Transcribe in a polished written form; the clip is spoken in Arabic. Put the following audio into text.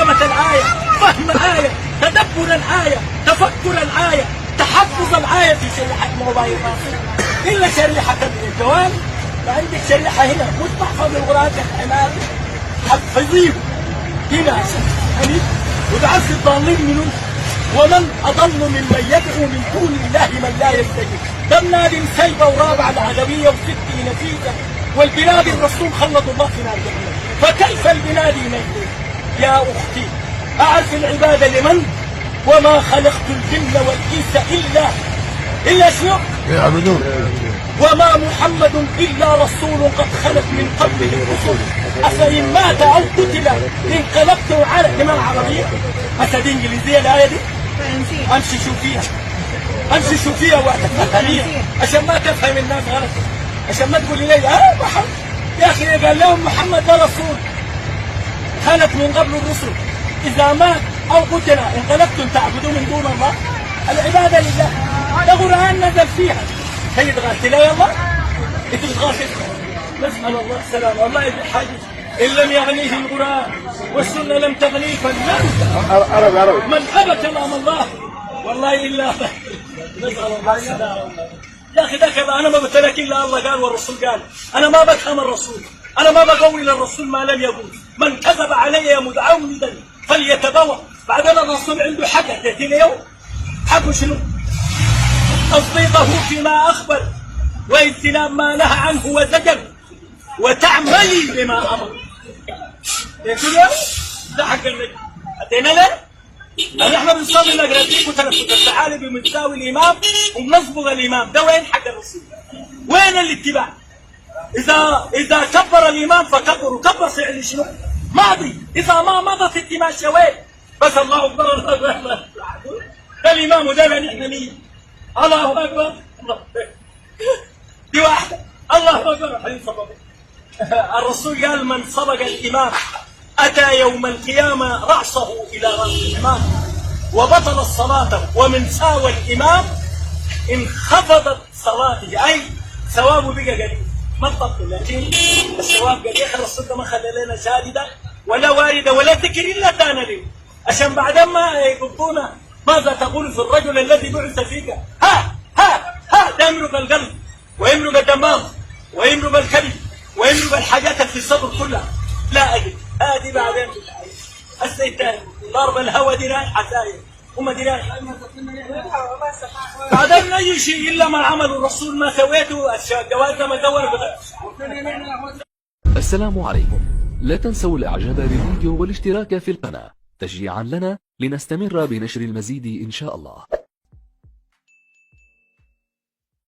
ترجمة الآية، فهم الآية، تدبر الآية، تفكر الآية، تحفظ الآية في شريحة موبايل إلا شريحة الجوال. فعندك شريحة هنا مش محفظ القرآن كالحمار، حفظيه هنا حبيب. وبعث الضالين منهم، ومن أضل ممن يدعو من دون الله من لا يستجيب. كم نادي سيبة ورابعة العدوية وستي نفيسة والبنادي الرسول خلط الله في نار جهنم، فكيف البنادي نجد؟ يا أختي أعرف العبادة لمن؟ وما خلقت الجن والإنس إلا شنو؟ يعبدون. وما محمد إلا رسول قد خلت من قبله الرسل أفإن مات أو قتل انقلبتم على جماعة عربية. أسد إنجليزية الآية دي؟ أمشي شوفيها وقتها عشان ما تفهم الناس غلط، عشان ما تقولي لي محمد. يا أخي قال لهم محمد ده رسول خلت من قبل الرسل، إذا مات أو قتل انقلبتم تعبدون من دون الله. العبادة لله، ده قرآن نزل فيها. هي تغاسل يلا انت بتغاسل. نسأل الله السلامة. والله يجي حاجة إن لم يغنيه القرآن والسنة لم تغنيه عربي من أبى كلام الله والله إلا نسأل الله السلامة. يا أخي ده كذا، أنا ما بتلك إلا الله قال والرسول قال. أنا ما بفهم الرسول، أنا ما بقول للرسول ما لم يقول. من كذب علي متعمدا فليتبوأ. بعدين الرسول عنده حق يأتينا يوم حقه شنو؟ تصديقه فيما أخبر واجتناب ما نهى عنه وزجر وتعملي بما أمر. يقول ده حق النبي. أتينا له؟ نحن بنصلي نقرأ وتنفذ تعالي بمساوي الإمام وبنصبغ الإمام. ده وين حق الرسول؟ وين الاتباع؟ إذا كبر الإمام فكبر، وكبر فعل شنو؟ ماضي. إذا ما مضت التماشى وين؟ بس الله أكبر الله أكبر. ده الإمام وده نحن مين؟ الله أكبر. دي واحدة. الله أكبر. حديث الرسول قال من سبق الإمام أتى يوم القيامة رأسه إلى رأس الإمام وبطل الصلاة، ومن ساوى الإمام انخفضت صلاته، أي ثوابه بقى قليل ما تبطل، لكن الثواب قليل. الرسول ما خلى لنا شاهدة ولا واردة ولا ذكر إلا دان له، عشان بعد ما يقضونا ماذا تقول في الرجل الذي بعث فيك؟ ده يمرق القلب ويمرق الدماغ ويمرق الكبد ويمرق الحاجات في الصدر كلها. لا أجد هذه بعدين السيتان ضرب الهوى دي رايحة ساير وما دي رايحة. بعدين أي شيء إلا ما عمل الرسول ما سويته. الجواز ما دور السلام عليكم. لا تنسوا الإعجاب بالفيديو والاشتراك في القناة تشجيعا لنا لنستمر بنشر المزيد إن شاء الله.